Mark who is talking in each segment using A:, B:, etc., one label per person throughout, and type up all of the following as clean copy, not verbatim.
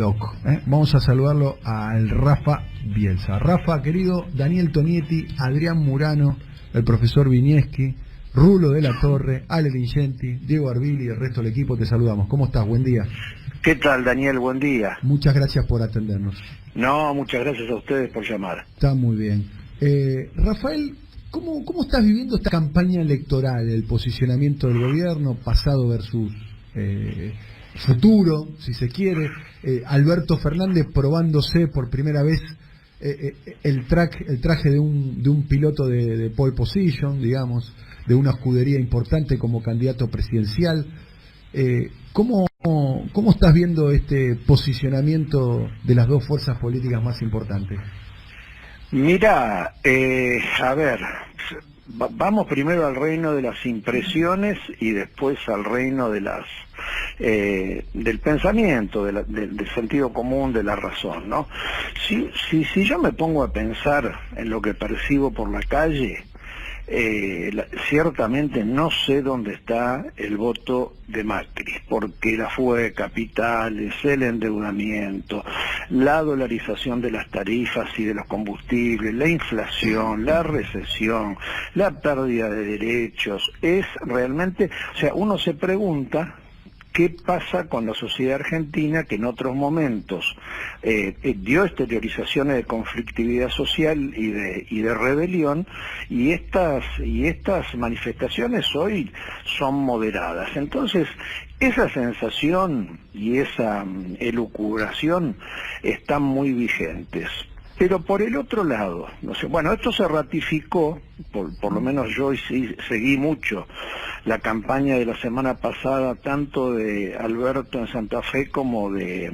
A: loco. Vamos a saludarlo al Rafa Bielsa. Rafa, querido, Daniel Tonietti, Adrián Murano, el profesor Vinieski, Rulo de la Torre, Ale Vincenti, Diego Arbili y el resto del equipo, te saludamos. ¿Cómo estás? Buen día.
B: ¿Qué tal, Daniel? Buen día.
A: Muchas gracias por atendernos.
B: No, muchas gracias a ustedes por llamar.
A: Está muy bien. Rafael, ¿cómo estás viviendo esta campaña electoral, el posicionamiento del gobierno, pasado versus futuro, si se quiere? Alberto Fernández probándose por primera vez el traje de un piloto de pole position, digamos, de una escudería importante como candidato presidencial. ¿Cómo estás viendo este posicionamiento de las dos fuerzas políticas más importantes?
B: Mira, a ver, vamos primero al reino de las impresiones y después al reino de del pensamiento, del sentido común, de la razón, ¿no? Si yo me pongo a pensar en lo que percibo por la calle, ciertamente no sé dónde está el voto de Macri, porque la fuga de capitales, el endeudamiento, la dolarización de las tarifas y de los combustibles, la inflación, la recesión, la pérdida de derechos, es realmente, o sea, uno se pregunta ¿qué pasa con la sociedad argentina que en otros momentos dio exteriorizaciones de conflictividad social y de rebelión, y estas manifestaciones hoy son moderadas? Entonces, esa sensación y esa elucubración están muy vigentes. Pero por el otro lado, no sé, bueno, esto se ratificó, por lo menos yo sí seguí mucho la campaña de la semana pasada, tanto de Alberto en Santa Fe como de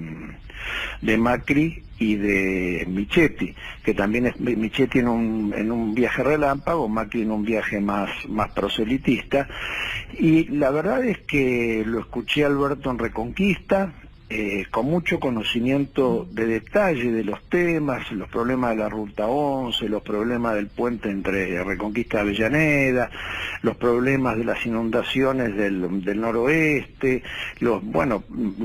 B: Macri y de Michetti, que también es Michetti en un viaje relámpago, Macri en un viaje más proselitista, y la verdad es que lo escuché a Alberto en Reconquista, con mucho conocimiento de detalle de los temas, los problemas de la Ruta 11, los problemas del puente entre Reconquista y Avellaneda, los problemas de las inundaciones del noroeste, los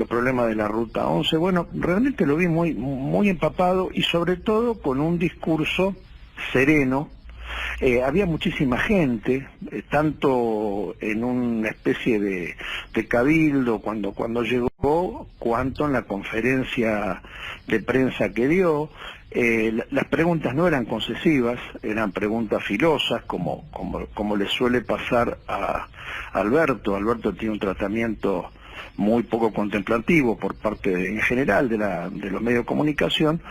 B: problemas de la Ruta 11. Bueno, realmente lo vi muy empapado y sobre todo con un discurso sereno. Había muchísima gente, tanto en una especie de cabildo cuando llegó, cuanto en la conferencia de prensa que dio. Las preguntas no eran concesivas, eran preguntas filosas, como le suele pasar a Alberto. Alberto tiene un tratamiento muy poco contemplativo por parte, en general, de los medios de comunicación.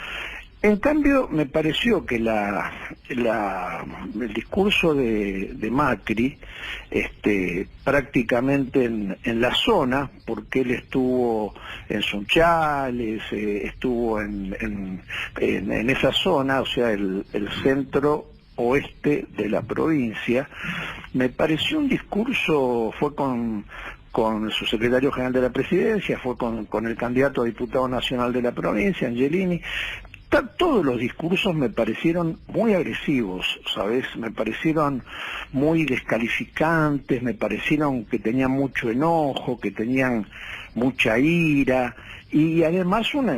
B: En cambio, me pareció que el discurso de Macri, prácticamente en la zona, porque él estuvo en Sunchales, estuvo en esa zona, o sea, el centro oeste de la provincia, me pareció un discurso, fue con su secretario general de la presidencia, fue con el candidato a diputado nacional de la provincia, Angelini. Todos los discursos me parecieron muy agresivos, ¿sabes? Me parecieron muy descalificantes, me parecieron que tenían mucho enojo, que tenían mucha ira, y además un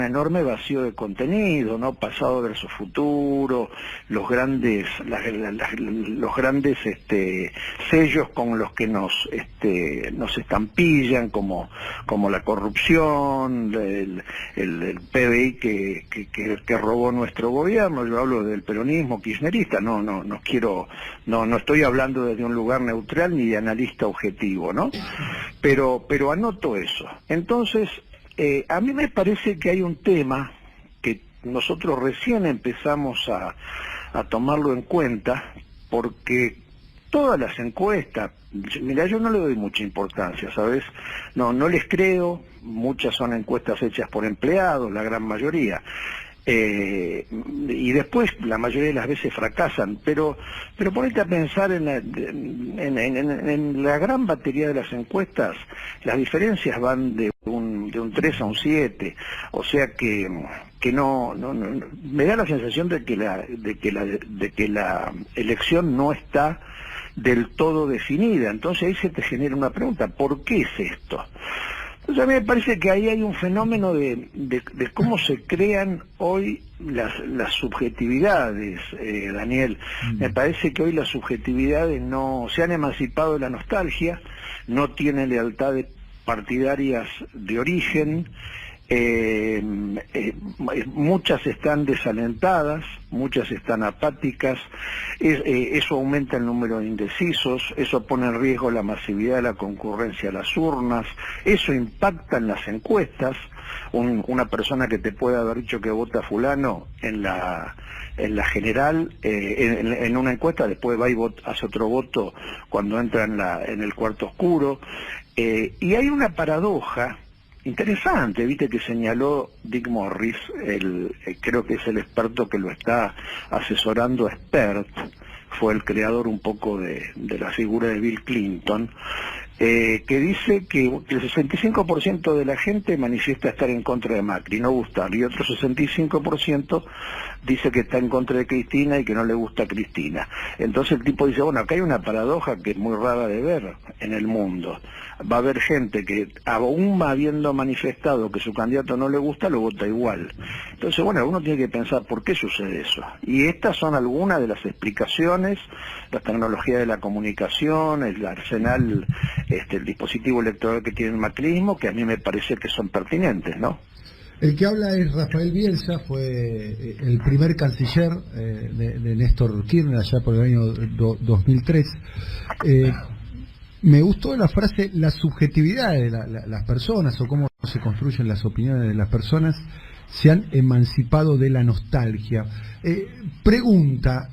B: enorme vacío de contenido, ¿no? Pasado versus futuro, los grandes sellos con los que nos estampillan, como la corrupción, el PBI que robó nuestro gobierno. Yo hablo del peronismo kirchnerista, no estoy hablando desde un lugar neutral ni de analista objetivo, ¿no? Pero anoto eso. Entonces, a mí me parece que hay un tema que nosotros recién empezamos a tomarlo en cuenta, porque todas las encuestas, mira, yo no le doy mucha importancia, ¿sabes? No les creo, muchas son encuestas hechas por empleados, la gran mayoría. Y después la mayoría de las veces fracasan, pero ponete a pensar en la gran batería de las encuestas, las diferencias van de un 3 a un 7, o sea que no me da la sensación de que la elección no está del todo definida. Entonces ahí se te genera una pregunta: ¿por qué es esto? Entonces a mí me parece que ahí hay un fenómeno de cómo se crean hoy las subjetividades, Daniel. Me parece que hoy las subjetividades no se han emancipado de la nostalgia, no tienen lealtades partidarias de origen, muchas están desalentadas, muchas están apáticas, eso aumenta el número de indecisos, eso pone en riesgo la masividad de la concurrencia a las urnas, eso impacta en las encuestas. Una persona que te puede haber dicho que vota a fulano en la general, en una encuesta, después va y hace otro voto cuando entra en el cuarto oscuro, y hay una paradoja interesante, viste, que señaló Dick Morris, creo que es el experto que lo está asesorando, Expert, fue el creador un poco de la figura de Bill Clinton, que dice que el 65% de la gente manifiesta estar en contra de Macri, no gustarle, y otro 65% dice que está en contra de Cristina y que no le gusta Cristina. Entonces el tipo dice, bueno, acá hay una paradoja que es muy rara de ver en el mundo. Va a haber gente que, aún habiendo manifestado que su candidato no le gusta, lo vota igual. Entonces, bueno, uno tiene que pensar por qué sucede eso. Y estas son algunas de las explicaciones, las tecnologías de la comunicación, el arsenal, el dispositivo electoral que tiene el macrismo, que a mí me parece que son pertinentes, ¿no?
A: El que habla es Rafael Bielsa, fue el primer canciller de Néstor Kirchner allá por el año 2003. Me gustó la frase, la subjetividad de las personas o cómo se construyen las opiniones de las personas se han emancipado de la nostalgia. Pregunta,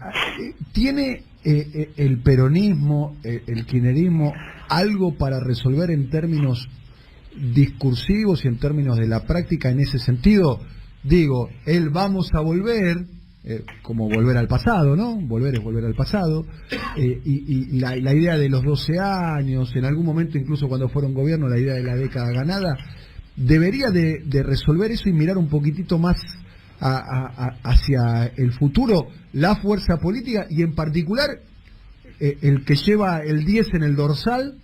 A: ¿tiene el peronismo, el kirchnerismo, algo para resolver en términos discursivos y en términos de la práctica en ese sentido? Digo, vamos a volver, como volver al pasado, ¿no? Volver es volver al pasado, y la idea de los 12 años, en algún momento incluso cuando fueron gobierno, la idea de la década ganada, debería de resolver eso y mirar un poquitito más hacia el futuro, la fuerza política y en particular el que lleva el 10 en el dorsal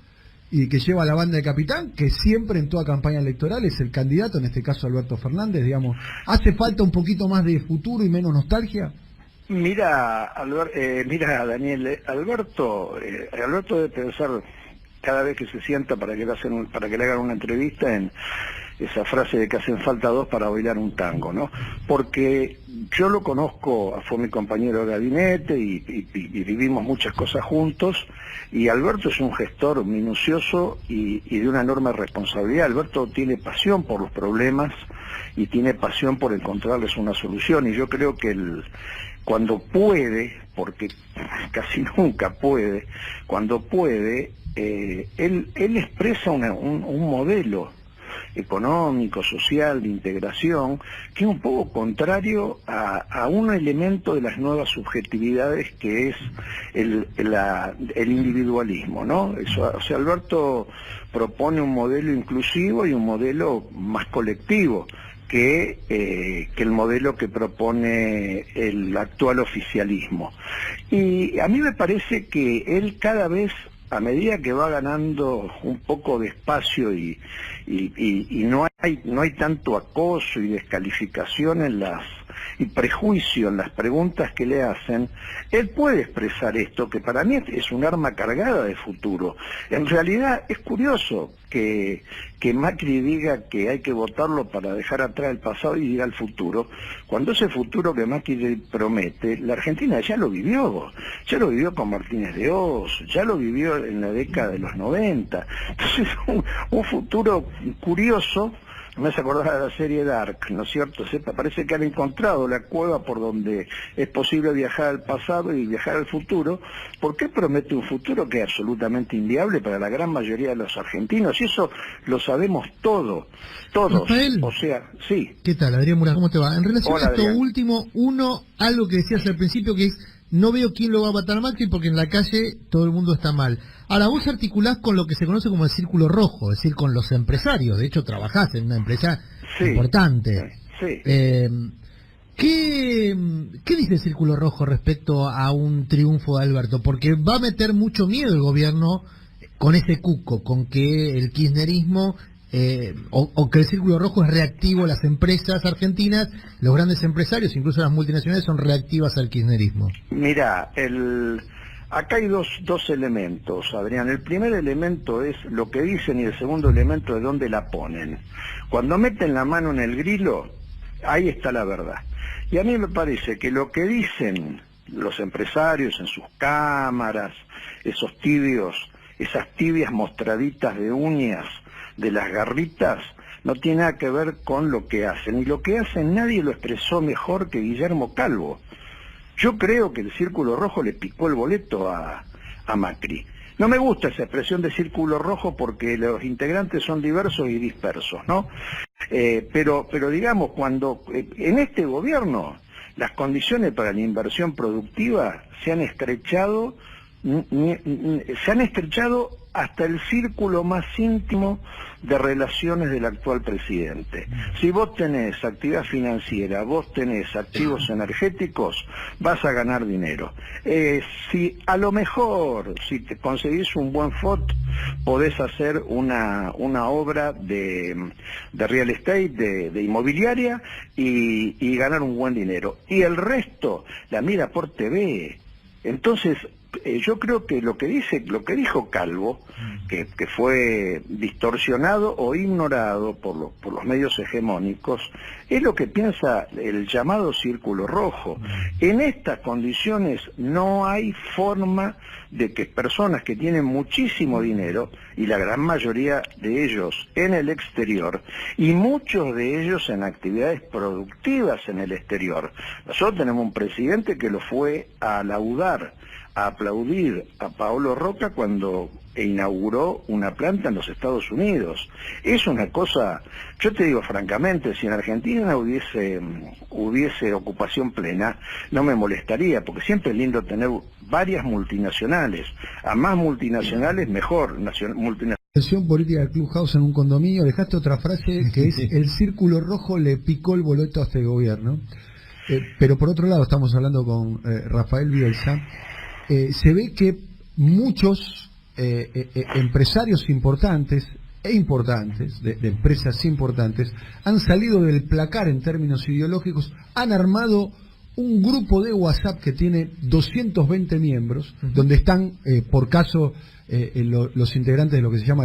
A: y que lleva la banda de capitán, que siempre en toda campaña electoral es el candidato, en este caso Alberto Fernández, digamos. ¿Hace falta un poquito más de futuro y menos nostalgia?
B: Mira, Daniel, Alberto debe pensar cada vez que se sienta para que le hagan una entrevista en esa frase de que hacen falta dos para bailar un tango, ¿no? Porque yo lo conozco, fue mi compañero de gabinete y vivimos muchas cosas juntos, y Alberto es un gestor minucioso y de una enorme responsabilidad. Alberto tiene pasión por los problemas y tiene pasión por encontrarles una solución, y yo creo que cuando puede, porque casi nunca puede, cuando puede, él expresa un modelo económico, social, de integración, que es un poco contrario a un elemento de las nuevas subjetividades que es el individualismo, ¿no? O sea, Alberto propone un modelo inclusivo y un modelo más colectivo que el modelo que propone el actual oficialismo. Y a mí me parece que él cada vez, a medida que va ganando un poco de espacio y no hay tanto acoso y descalificación y prejuicio en las preguntas que le hacen, él puede expresar esto, que para mí es un arma cargada de futuro. En realidad es curioso que Macri diga que hay que votarlo para dejar atrás el pasado y ir al futuro, cuando ese futuro que Macri promete, la Argentina ya lo vivió con Martínez de Oz, ya lo vivió en la década de los 90, entonces un futuro curioso. Me hace acordar de la serie Dark, ¿no es cierto? Parece que han encontrado la cueva por donde es posible viajar al pasado y viajar al futuro. ¿Por qué promete un futuro que es absolutamente inviable para la gran mayoría de los argentinos? Y eso lo sabemos todos.
C: Rafael,
B: o sea, sí.
C: ¿Qué tal, Adrián Mura? ¿Cómo te va? En relación
B: Hola,
C: a esto
B: Adrián.
C: último, algo que decías al principio, que es, no veo quién lo va a matar a Macri porque en la calle todo el mundo está mal. Ahora, vos articulás con lo que se conoce como el círculo rojo, es decir, con los empresarios. De hecho, trabajás en una empresa importante.
B: Sí.
C: ¿Qué dice el círculo rojo respecto a un triunfo de Alberto? Porque va a meter mucho miedo el gobierno con ese cuco, con que el kirchnerismo o que el círculo rojo es reactivo a las empresas argentinas, los grandes empresarios, incluso las multinacionales, son reactivas al kirchnerismo?
B: Mira, acá hay dos elementos, Adrián. El primer elemento es lo que dicen y el segundo elemento es dónde la ponen. Cuando meten la mano en el grilo, ahí está la verdad. Y a mí me parece que lo que dicen los empresarios en sus cámaras, esas tibias mostraditas de uñas de las garritas, no tiene nada que ver con lo que hacen. Y lo que hacen nadie lo expresó mejor que Guillermo Calvo. Yo creo que el Círculo Rojo le picó el boleto a Macri. No me gusta esa expresión de Círculo Rojo porque los integrantes son diversos y dispersos, ¿no? Pero digamos, cuando en este gobierno las condiciones para la inversión productiva se han estrechado hasta el círculo más íntimo de relaciones del actual presidente. Si vos tenés actividad financiera, vos tenés activos energéticos, vas a ganar dinero. Si a lo mejor, si te conseguís un buen FOT, podés hacer una obra de real estate, de inmobiliaria, y ganar un buen dinero. Y el resto la mira por TV. Entonces, yo creo que lo que dijo Calvo, que fue distorsionado o ignorado por los medios hegemónicos, es lo que piensa el llamado Círculo Rojo. En estas condiciones no hay forma de que personas que tienen muchísimo dinero, y la gran mayoría de ellos en el exterior, y muchos de ellos en actividades productivas en el exterior. Nosotros tenemos un presidente que lo fue a laudar, a aplaudir a Paolo Roca cuando inauguró una planta en los Estados Unidos. Es una cosa, yo te digo francamente, si en Argentina hubiese ocupación plena, no me molestaría, porque siempre es lindo tener varias multinacionales. A más multinacionales, mejor. Multinacionales.
A: Política del Clubhouse en un condominio, dejaste otra frase que es: el Círculo Rojo le picó el boleto a este gobierno. Pero por otro lado, estamos hablando con Rafael Bielsa. Se ve que muchos empresarios importantes de empresas importantes han salido del placar en términos ideológicos, han armado un grupo de WhatsApp que tiene 220 miembros, donde están, por caso, los integrantes de lo que se llama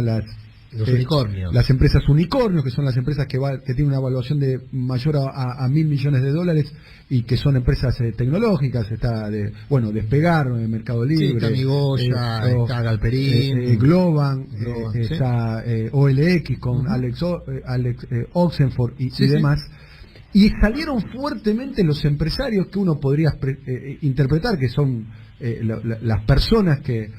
C: los unicornios.
A: Las empresas unicornios, que son las empresas que tienen una evaluación de mayor a $1.000 millones y que son empresas tecnológicas. Está Despegar, Mercado Libre,
C: sí, está Migoya, está Galperín,
A: Globan,
C: ¿sí?
A: Está OLX con Alex Oxenford y demás. Y salieron fuertemente los empresarios que uno podría interpretar que son las personas que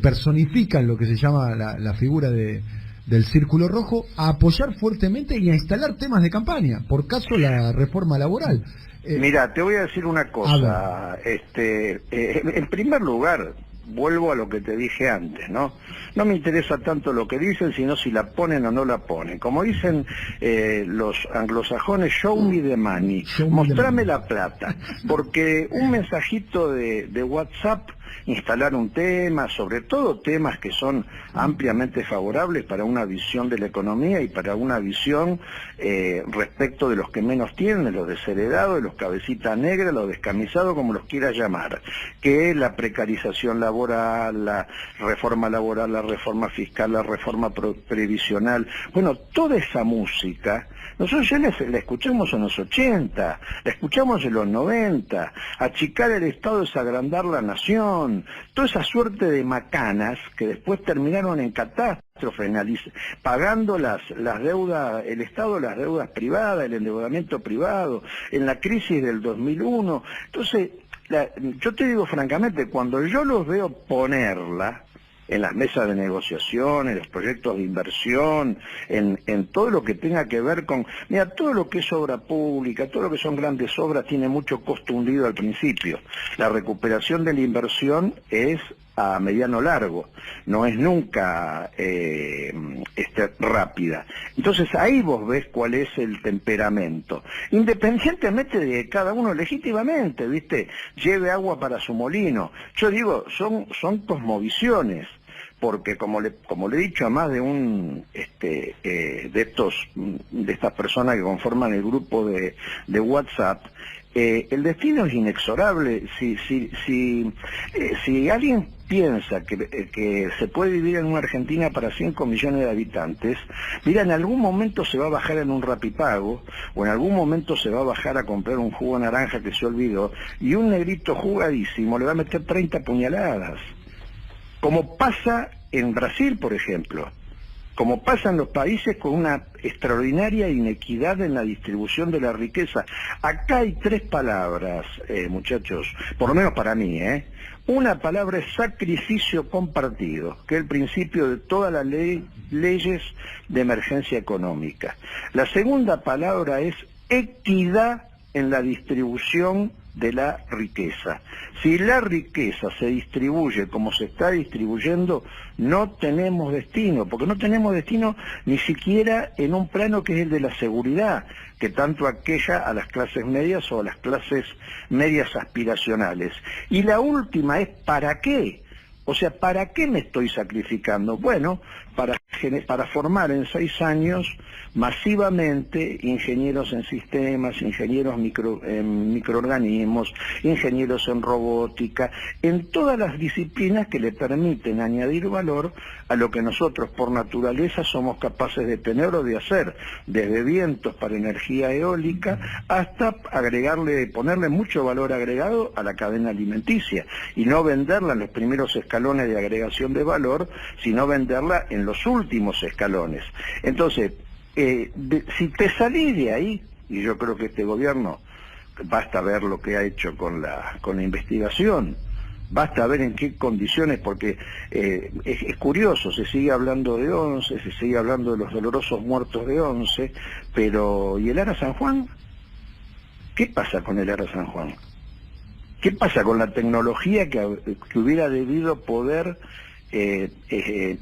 A: personifican lo que se llama la figura del Círculo Rojo, a apoyar fuertemente y a instalar temas de campaña, por caso la reforma laboral.
B: Mira, te voy a decir una cosa. En primer lugar, vuelvo a lo que te dije antes, ¿no? No me interesa tanto lo que dicen, sino si la ponen o no la ponen. Como dicen los anglosajones, show me the money, mostrame la plata. Porque un mensajito de WhatsApp, instalar un tema, sobre todo temas que son ampliamente favorables para una visión de la economía y para una visión respecto de los que menos tienen, de los desheredados, de los cabecitas negras, los descamisados, como los quieras llamar, que es la precarización laboral, la reforma laboral, la reforma fiscal, la reforma previsional. Bueno, toda esa música nosotros ya la escuchamos en los 80, la escuchamos en los 90, achicar el Estado es agrandar la nación, toda esa suerte de macanas que después terminaron en catástrofe, pagando las deudas, el Estado las deudas privadas, el endeudamiento privado, en la crisis del 2001. Entonces, yo te digo francamente, cuando yo los veo ponerla en las mesas de negociación, en los proyectos de inversión, en todo lo que tenga que ver con... Mira, todo lo que es obra pública, todo lo que son grandes obras tiene mucho costo hundido al principio. La recuperación de la inversión es a mediano largo, no es nunca rápida. Entonces ahí vos ves cuál es el temperamento, independientemente de que cada uno legítimamente, ¿viste?, lleve agua para su molino. Yo digo, son cosmovisiones, porque como le he dicho a más de un de estas personas que conforman el grupo de WhatsApp, el destino es inexorable. Si alguien piensa que se puede vivir en una Argentina para 5 millones de habitantes, mira, en algún momento se va a bajar en un Rapipago, o en algún momento se va a bajar a comprar un jugo de naranja que se olvidó, y un negrito jugadísimo le va a meter 30 puñaladas. Como pasa en Brasil, por ejemplo, como pasa en los países con una extraordinaria inequidad en la distribución de la riqueza. Acá hay 3 palabras, muchachos, por lo menos para mí, Una palabra es sacrificio compartido, que es el principio de todas las leyes de emergencia económica. La segunda palabra es equidad en la distribución de la riqueza. Si la riqueza se distribuye como se está distribuyendo, no tenemos destino, porque no tenemos destino ni siquiera en un plano que es el de la seguridad, que tanto aquella a las clases medias o a las clases medias aspiracionales. Y la última es ¿para qué? O sea, ¿para qué me estoy sacrificando? Bueno, para formar en 6 años masivamente ingenieros en sistemas, ingenieros en microorganismos, ingenieros en robótica, en todas las disciplinas que le permiten añadir valor a lo que nosotros por naturaleza somos capaces de tener o de hacer, desde vientos para energía eólica hasta ponerle mucho valor agregado a la cadena alimenticia, y no venderla en los primeros escalones de agregación de valor, sino venderla en los últimos escalones. Entonces, si te salís de ahí, y yo creo que este gobierno, basta ver lo que ha hecho con la investigación, basta ver en qué condiciones, porque es curioso, se sigue hablando de 11, se sigue hablando de los dolorosos muertos de 11, pero ¿y el Ara San Juan? ¿Qué pasa con el Ara San Juan? ¿Qué pasa con la tecnología que hubiera debido poder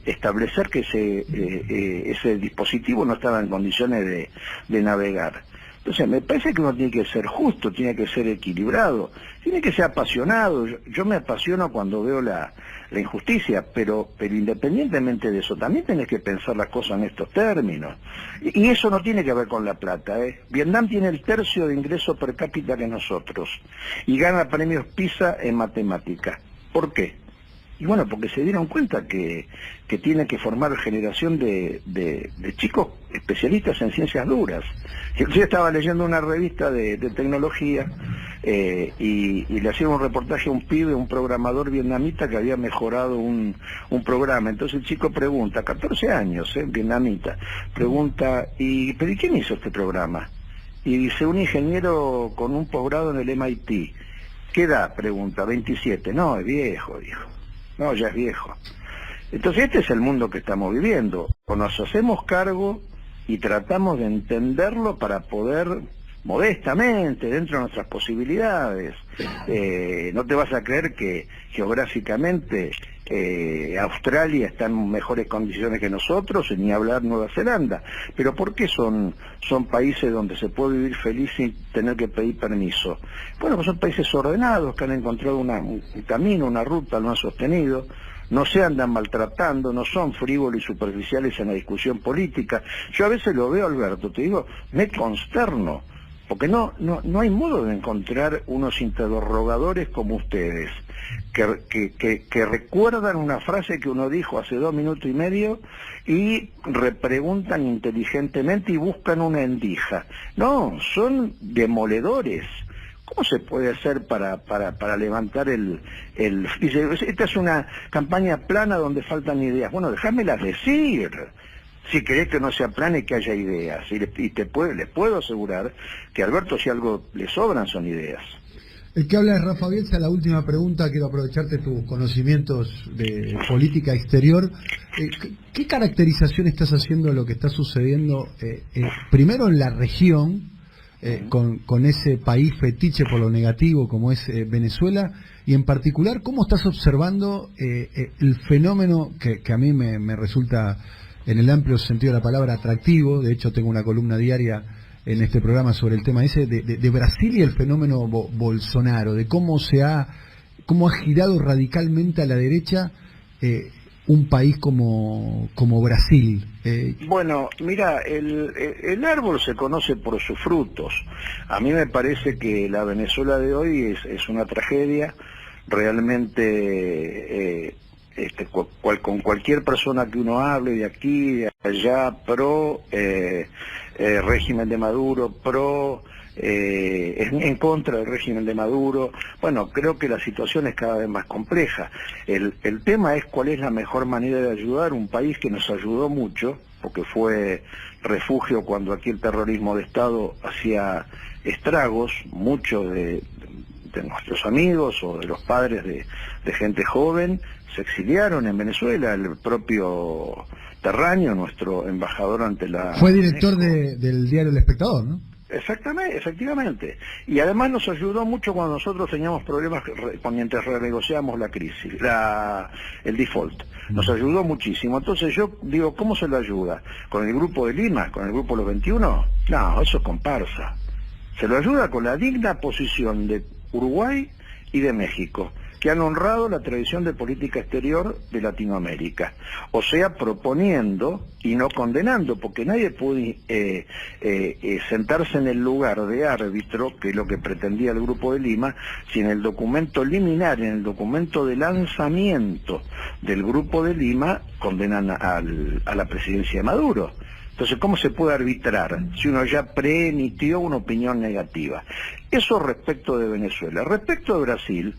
B: establecer que ese dispositivo no estaba en condiciones de navegar? Entonces, me parece que uno tiene que ser justo, tiene que ser equilibrado, tiene que ser apasionado. Yo me apasiono cuando veo la injusticia, pero independientemente de eso, también tenés que pensar las cosas en estos términos. Y eso no tiene que ver con la plata, Vietnam tiene el tercio de ingreso per cápita que nosotros, y gana premios PISA en matemática. ¿Por qué? Y bueno, porque se dieron cuenta que tiene que formar generación de chicos especialistas en ciencias duras. Yo estaba leyendo una revista de tecnología y le hacía un reportaje a un pibe, un programador vietnamita que había mejorado un programa. Entonces el chico pregunta, 14 años, vietnamita, pregunta, ¿pero quién hizo este programa? Y dice, un ingeniero con un posgrado en el MIT. ¿Qué edad? Pregunta, 27. No, es viejo, dijo. No, ya es viejo. Entonces este es el mundo que estamos viviendo. O nos hacemos cargo y tratamos de entenderlo para poder, modestamente, dentro de nuestras posibilidades. No te vas a creer que geográficamente Australia está en mejores condiciones que nosotros, ni hablar Nueva Zelanda. Pero ¿por qué son países donde se puede vivir feliz sin tener que pedir permiso? Bueno, pues son países ordenados, que han encontrado un camino, una ruta, lo han sostenido, no se andan maltratando, no son frívolos y superficiales en la discusión política. Yo a veces lo veo, Alberto, te digo, me consterno, porque no hay modo de encontrar unos interrogadores como ustedes, que recuerdan una frase que uno dijo hace 2 minutos y medio y repreguntan inteligentemente y buscan una endija. No, son demoledores. ¿Cómo se puede hacer para levantar dice, esta es una campaña plana donde faltan ideas? Bueno, déjamelas decir. Si querés que no sea plana y que haya ideas. Y les puedo asegurar que a Alberto, si algo le sobran, son ideas.
A: El que habla es Rafa Bielsa. La última pregunta, quiero aprovecharte tus conocimientos de política exterior. ¿Qué caracterización estás haciendo de lo que está sucediendo primero en la región, con ese país fetiche por lo negativo como es Venezuela, y en particular cómo estás observando el fenómeno que a mí me resulta, en el amplio sentido de la palabra, atractivo? De hecho tengo una columna diaria en este programa sobre el tema ese de Brasil y el fenómeno Bolsonaro, de cómo ha girado radicalmente a la derecha un país como Brasil?
B: Bueno, mira, el árbol se conoce por sus frutos. A mí me parece que la Venezuela de hoy es una tragedia. Realmente, con cualquier persona que uno hable de aquí, de allá, pro régimen de Maduro, en contra del régimen de Maduro. Bueno, creo que la situación es cada vez más compleja. El tema es cuál es la mejor manera de ayudar un país que nos ayudó mucho, porque fue refugio cuando aquí el terrorismo de Estado hacía estragos. Muchos de nuestros amigos o de los padres de gente joven se exiliaron en Venezuela. El propio Terraño, nuestro embajador ante la...
A: Fue director del diario El Espectador, ¿no?
B: Exactamente, efectivamente. Y además nos ayudó mucho cuando nosotros teníamos problemas mientras renegociábamos la crisis, el default. Nos ayudó muchísimo. Entonces yo digo, ¿cómo se lo ayuda? ¿Con el grupo de Lima? ¿Con el grupo de los 21? No, eso es comparsa. Se lo ayuda con la digna posición de Uruguay y de México, que han honrado la tradición de política exterior de Latinoamérica, o sea, proponiendo y no condenando, porque nadie puede sentarse en el lugar de árbitro, que es lo que pretendía el Grupo de Lima, si en el documento liminar, en el documento de lanzamiento del Grupo de Lima, condenan a la presidencia de Maduro. Entonces, ¿cómo se puede arbitrar si uno ya preemitió una opinión negativa? Eso respecto de Venezuela. Respecto de Brasil,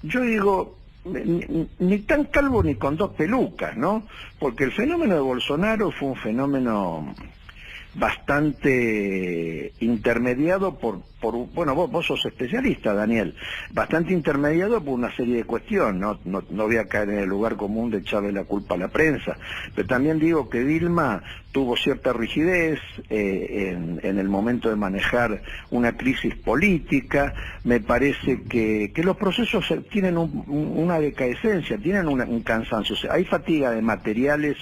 B: yo digo, ni tan calvo ni con dos pelucas, ¿no? Porque el fenómeno de Bolsonaro fue un fenómeno bastante intermediado bueno, vos sos especialista, Daniel, bastante intermediado por una serie de cuestiones. No voy a caer en el lugar común de echarle la culpa a la prensa, pero también digo que Dilma tuvo cierta rigidez en el momento de manejar una crisis política. Me parece que los procesos tienen una decaescencia, tienen un cansancio. O sea, hay fatiga de materiales,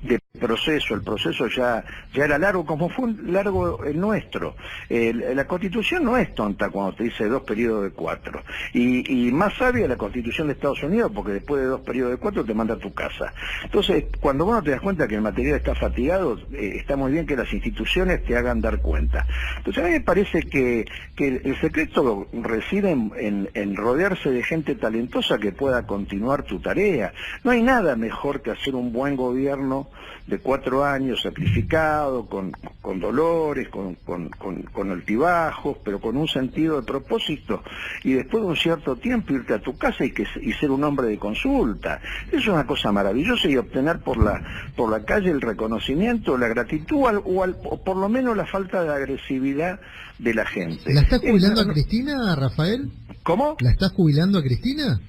B: de proceso. El proceso ya era largo, como fue largo el nuestro. La Constitución no es tonta cuando te dice 2 periodos de 4. Y más sabia la Constitución de Estados Unidos, porque después de 2 periodos de 4 te manda a tu casa. Entonces, cuando vos no te das cuenta que el material está fatigado, está muy bien que las instituciones te hagan dar cuenta. Entonces, a mí me parece que el secreto reside en rodearse de gente talentosa que pueda continuar tu tarea. No hay nada mejor que hacer un buen gobierno de 4 años sacrificado, con dolores, con altibajos, pero con un sentido de propósito, y después de un cierto tiempo irte a tu casa y ser un hombre de consulta. Eso es una cosa maravillosa, y obtener por la calle el reconocimiento, la gratitud o por lo menos la falta de agresividad de la gente.
C: ¿La estás jubilando a Cristina, Rafael?
B: ¿Cómo?
C: ¿La estás jubilando a Cristina?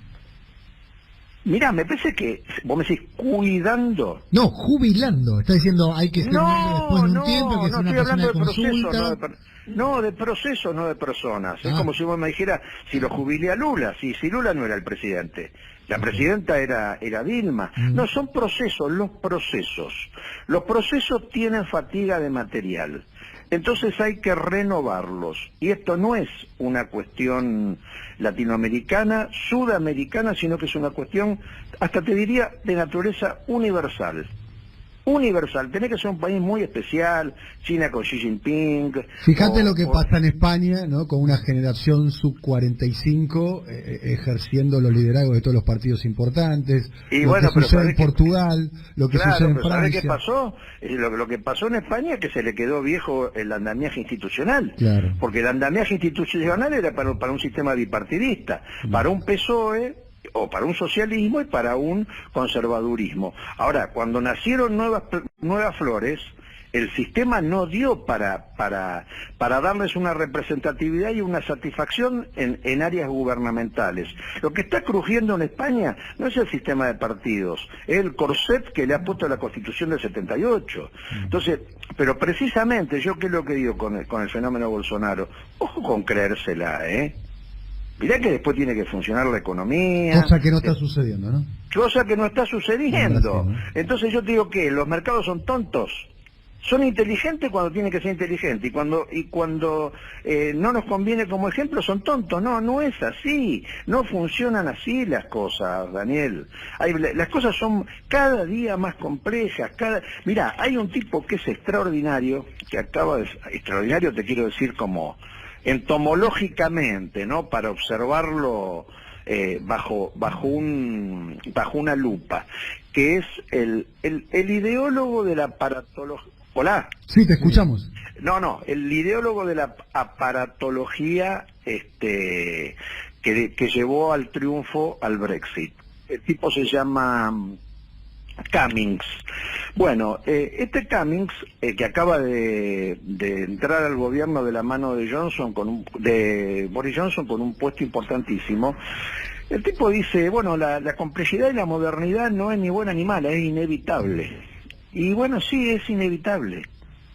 B: Mirá, me parece que vos me decís cuidando.
C: No, jubilando. Está diciendo hay que ser un hombre después de un tiempo, que es una persona de consulta.
B: No, de proceso, no de personas. Es
C: Ah.
B: como si vos me dijeras, si lo jubilé a Lula, si Lula no era el presidente. La presidenta era Dilma. No, son procesos, los procesos. Los procesos tienen fatiga de material. Entonces hay que renovarlos. Y esto no es una cuestión latinoamericana, sudamericana, sino que es una cuestión, hasta te diría, de naturaleza universal. Universal. Tenés que ser un país muy especial, China con Xi Jinping.
A: Fíjate lo que pasa en España, ¿no? Con una generación sub-45 ejerciendo los liderazgos de todos los partidos importantes.
B: Y
A: lo
B: bueno,
A: que sucede en Portugal, lo que sucede en
B: pero ¿sabés
A: Francia.
B: qué pasó? Lo que pasó en España es que se le quedó viejo el andamiaje institucional.
A: Claro.
B: Porque el andamiaje institucional era para un sistema bipartidista, para un PSOE, o para un socialismo y para un conservadurismo. Ahora, cuando nacieron nuevas flores, el sistema no dio para darles una representatividad y una satisfacción en áreas gubernamentales. Lo que está crujiendo en España no es el sistema de partidos, es el corset que le ha puesto la Constitución del 78. Entonces, pero precisamente, yo qué es lo que digo con el fenómeno Bolsonaro, ojo con creérsela, Mirá que después tiene que funcionar la economía.
A: Cosa que no está sucediendo, ¿no?
B: Cosa que no está sucediendo.
A: Brasil, ¿no?
B: Entonces yo te digo que los mercados son tontos. Son inteligentes cuando tienen que ser inteligentes, y cuando no nos conviene como ejemplo son tontos. No es así, no funcionan así las cosas, Daniel. Las cosas son cada día más complejas. Mirá, hay un tipo que es extraordinario, extraordinario te quiero decir como entomológicamente, ¿no? Para observarlo bajo una lupa, que es el ideólogo de la aparatología. Hola.
A: Sí, te escuchamos.
B: No, el ideólogo de la aparatología que llevó al triunfo al Brexit. El tipo se llama Cummings. Bueno, este Cummings, que acaba de entrar al gobierno de la mano de Boris Johnson con un puesto importantísimo, el tipo dice, bueno, la complejidad y la modernidad no es ni buena ni mala, es inevitable. Y bueno, sí, es inevitable.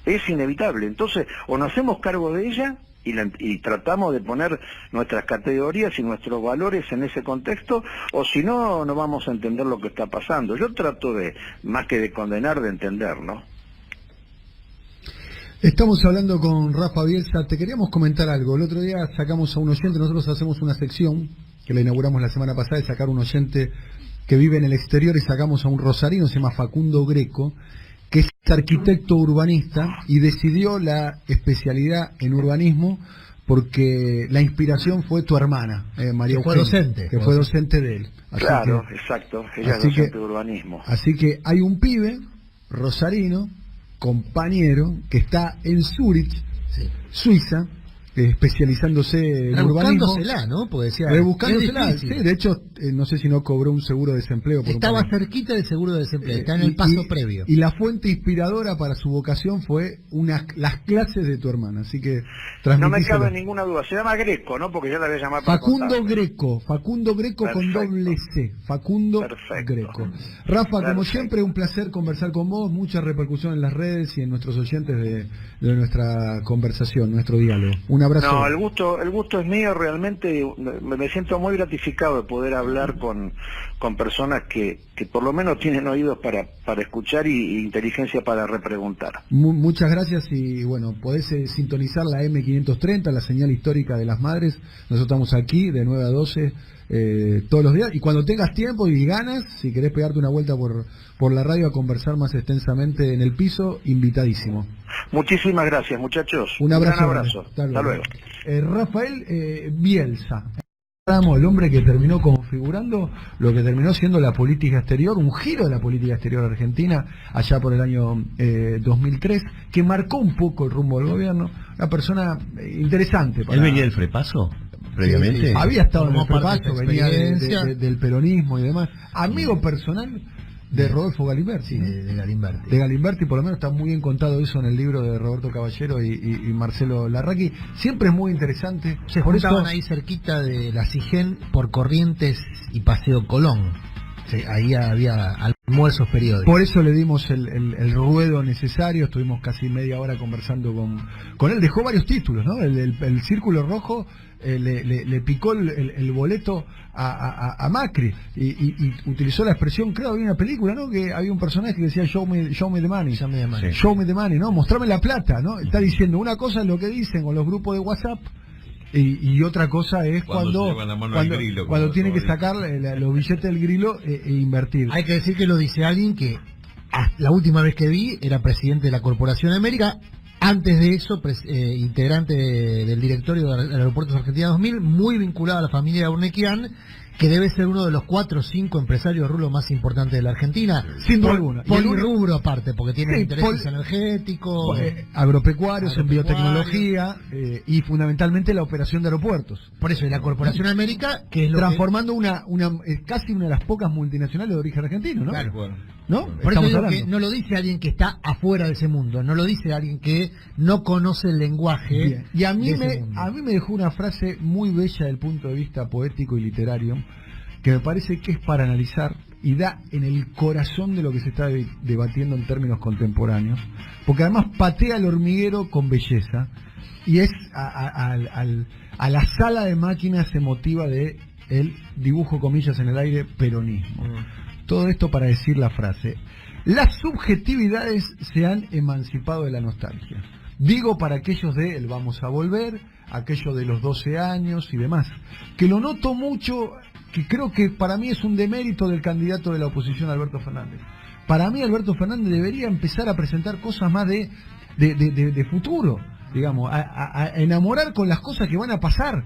B: Entonces, o nos hacemos cargo de ella y tratamos de poner nuestras categorías y nuestros valores en ese contexto, o si no, no vamos a entender lo que está pasando. Yo trato más que de condenar, de entender, ¿no?
A: Estamos hablando con Rafa Bielsa. Te queríamos comentar algo. El otro día sacamos a un oyente, nosotros hacemos una sección que la inauguramos la semana pasada, de sacar un oyente que vive en el exterior, y sacamos a un rosarino, se llama Facundo Greco, que es arquitecto urbanista y decidió la especialidad en urbanismo porque la inspiración fue tu hermana, María Eugenia, que fue docente de él.
B: Claro, exacto, ella es docente de urbanismo.
A: Así que hay un pibe rosarino, compañero, que está en Zúrich, Suiza, especializándose en urbanismo.
C: ¿No? Porque decía,
A: rebuscándosela, sí, de hecho, no sé si no cobró un seguro de desempleo.
C: Estaba cerquita del seguro de desempleo, está en el paso previo.
A: Y la fuente inspiradora para su vocación fue las clases de tu hermana, así que
B: no me cabe ninguna duda. Se llama Greco, ¿no? Porque yo la voy a llamar para
A: Facundo Greco
B: Perfecto.
A: Con doble C, Facundo Greco. Rafa, como siempre, un placer conversar con vos, mucha repercusión en las redes y en nuestros oyentes de nuestra conversación, nuestro diálogo. Un abrazo.
B: No, el gusto es mío, realmente me siento muy gratificado de poder hablar con personas que por lo menos tienen oídos para escuchar y inteligencia para repreguntar.
A: Muchas gracias, y bueno, podés sintonizar la M530, la señal histórica de las madres. Nosotros estamos aquí de 9 a 12 todos los días, y cuando tengas tiempo y ganas, si querés pegarte una vuelta por la radio a conversar más extensamente en el piso, invitadísimo.
B: Muchísimas gracias, muchachos.
A: Un abrazo.
B: Gran abrazo. Hasta luego.
A: Rafael Bielsa, el hombre que terminó configurando lo que terminó siendo la política exterior, un giro de la política exterior argentina allá por el año 2003, que marcó un poco el rumbo del gobierno. Una persona interesante.
D: ¿Él venía del Frepaso previamente?
A: Sí. Había estado en el Frepaso, venía del peronismo y demás. Amigo personal de Rodolfo Galimberti,
C: de Galimberti.
A: De Galimberti, por lo menos está muy bien contado eso en el libro de Roberto Caballero y Marcelo Larraqui. Siempre es muy interesante.
C: Por eso estaban ahí cerquita de la Sigen por Corrientes y Paseo Colón. Sí, ahí había almuerzos periódicos.
A: Por eso le dimos el ruedo necesario, estuvimos casi media hora conversando con él. Dejó varios títulos, ¿no? El Círculo Rojo le picó el boleto a Macri y utilizó la expresión, creo, había una película, ¿no? Que había un personaje que decía show me the money.
C: Show me the money.
A: Show me the money, ¿no? Mostrame la plata, ¿no? Está diciendo una cosa es lo que dicen con los grupos de WhatsApp, y otra cosa es cuando tiene que sacar los billetes del grilo e invertir.
C: Hay que decir que lo dice alguien que la última vez que vi era presidente de la Corporación América. Antes de eso, integrante del directorio de Aeropuertos Argentina 2000, muy vinculado a la familia Urnequian, que debe ser uno de los 4 o 5 empresarios de rubro más importantes de la Argentina.
A: Sin duda alguna.
C: Polirrubro aparte, porque tiene intereses energéticos,
A: agropecuarios, en biotecnología, y fundamentalmente la operación de aeropuertos.
C: Por eso, y la Corporación América, que es
A: transformando casi una de las pocas multinacionales de origen argentino, ¿no?
C: Claro.
A: Bueno. ¿No?
C: Por eso digo que no lo dice alguien que está afuera de ese mundo, no lo dice alguien que no conoce el lenguaje.
A: Bien. Y a mí me dejó una frase muy bella desde el punto de vista poético y literario, que me parece que es para analizar y da en el corazón de lo que se está debatiendo en términos contemporáneos, porque además patea el hormiguero con belleza, y es a la sala de máquinas emotiva de el dibujo, comillas en el aire, peronismo. Todo esto para decir la frase: Las subjetividades se han emancipado de la nostalgia. Digo para aquellos de el vamos a volver, aquello de los 12 años y demás, que lo noto mucho, que creo que para mí es un demérito del candidato de la oposición, Alberto Fernández. Para mí Alberto Fernández debería empezar a presentar cosas más de futuro, digamos, a enamorar con las cosas que van a pasar.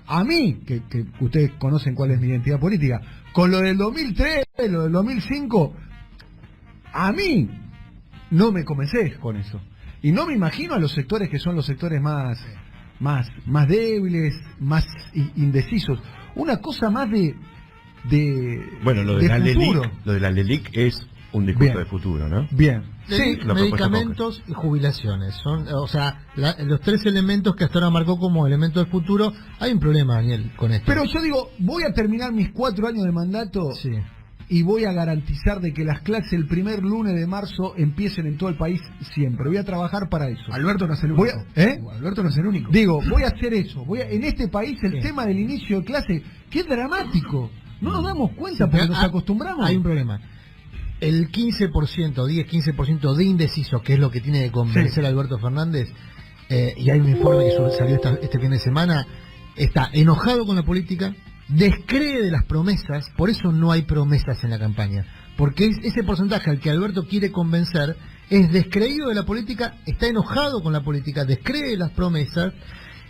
A: A mí, que ustedes conocen cuál es mi identidad política, con lo del 2003, lo del 2005, a mí no me convencés con eso. Y no me imagino a los sectores que son los sectores más débiles, más indecisos. Una cosa más
D: bueno, lo de la LELIC es un discurso de futuro, ¿no?
A: Bien.
C: Sí, medicamentos y jubilaciones. Son, o sea, los tres elementos que hasta ahora marcó como elemento del futuro. Hay un problema, Daniel, con esto.
A: Pero yo digo, voy a terminar mis 4 años de mandato y voy a garantizar de que las clases el primer lunes de marzo empiecen en todo el país siempre. Voy a trabajar para eso.
E: Alberto no es el único. Alberto no es el único.
A: Digo, voy a hacer eso. En este país el tema del inicio de clase, que es dramático. No nos damos cuenta porque nos acostumbramos.
C: Hay un problema. El 15%, 10-15% de indecisos, que es lo que tiene que convencer a Alberto Fernández, y hay un informe que salió este fin de semana, está enojado con la política, descree de las promesas, por eso no hay promesas en la campaña, porque ese porcentaje al que Alberto quiere convencer es descreído de la política, está enojado con la política, descree de las promesas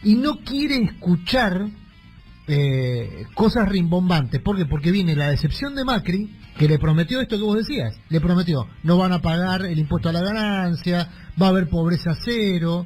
C: y no quiere escuchar cosas rimbombantes. ¿Por qué? Porque viene la decepción de Macri, que le prometió esto que vos decías, le prometió, no van a pagar el impuesto a la ganancia, va a haber pobreza cero.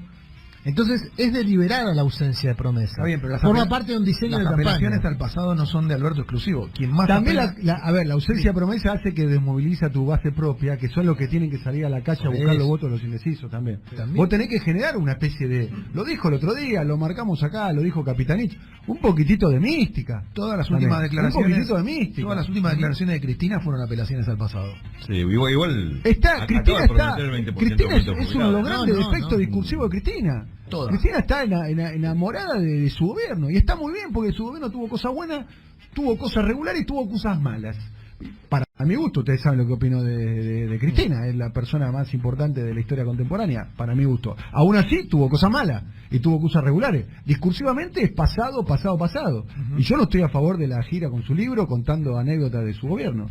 C: Entonces es deliberada la ausencia de promesa.
E: Está bien, pero
C: forma parte de un diseño de campaña.
E: Las apelaciones al pasado no son de Alberto exclusivo. Quien más
A: también la ausencia de promesa hace que desmoviliza tu base propia, que son los que tienen que salir a la calle a buscar los votos de los indecisos también. Vos tenés que generar una especie de, lo dijo el otro día, lo marcamos acá, lo dijo Capitanich, un poquitito de mística.
E: Todas las últimas declaraciones,
A: un poquitito de mística.
E: Todas las últimas declaraciones de Cristina fueron apelaciones al pasado.
D: Sí, igual
A: Cristina es uno de los grandes defectos discursivos de Cristina.
E: Todas.
A: Cristina está enamorada de su gobierno, y está muy bien porque su gobierno tuvo cosas buenas, tuvo cosas regulares y tuvo cosas malas. Para mi gusto, ustedes saben lo que opino de Cristina, es la persona más importante de la historia contemporánea, para mi gusto. Aún así, tuvo cosas malas y tuvo cosas regulares. Discursivamente es pasado. Y yo no estoy a favor de la gira con su libro contando anécdotas de su gobierno.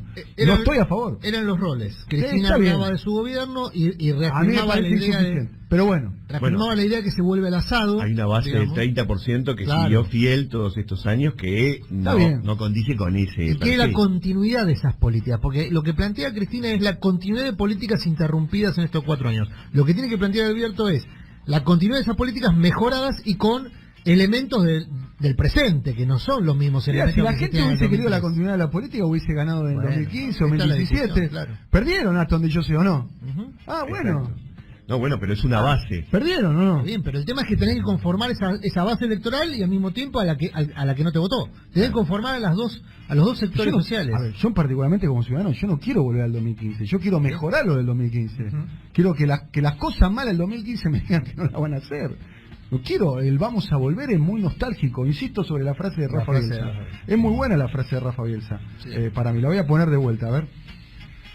A: No estoy a favor.
C: Eran los roles. Cristina hablaba de su gobierno y reafirmaba la idea
A: pero bueno,
C: la idea que se vuelve al asado.
D: Hay una base del 30% que siguió fiel todos estos años, que no condice con ese.
C: Y que la continuidad de esas políticas, porque lo que plantea Cristina es la continuidad de políticas interrumpidas en estos 4 años. Lo que tiene que plantear Alberto es la continuidad de esas políticas mejoradas y con elementos del presente, que no son los mismos elementos.
A: Si la gente hubiese querido la continuidad de la política, hubiese ganado en 2015 o 2017. Perdieron hasta donde yo sé, ¿o no? Bueno.
D: Exacto. No, bueno, pero es una base.
A: ¿Perdieron o no?
C: Bien, pero el tema es que tenés que conformar esa base electoral y al mismo tiempo a la que no te votó. Tenés que conformar a los dos sectores sociales.
A: A ver, yo particularmente como ciudadano, yo no quiero volver al 2015. Yo quiero mejorar lo del 2015. Quiero que las cosas malas del 2015 me digan que no las van a hacer. No quiero, el vamos a volver es muy nostálgico. Insisto sobre la frase de Rafa Bielsa. Es muy buena la frase de Rafa Bielsa. Sí. Para mí, la voy a poner de vuelta, a ver.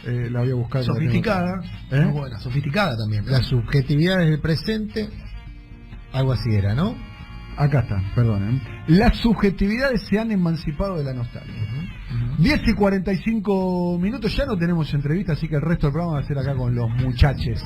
A: La voy a buscar.
E: Sofisticada, muy buena, sofisticada también.
C: La subjetividad del presente, algo así era, ¿no?
A: Acá está, perdonen. Las subjetividades se han emancipado de la nostalgia. 10:45 minutos, ya no tenemos entrevista, así que el resto del programa va a ser acá con los muchachos.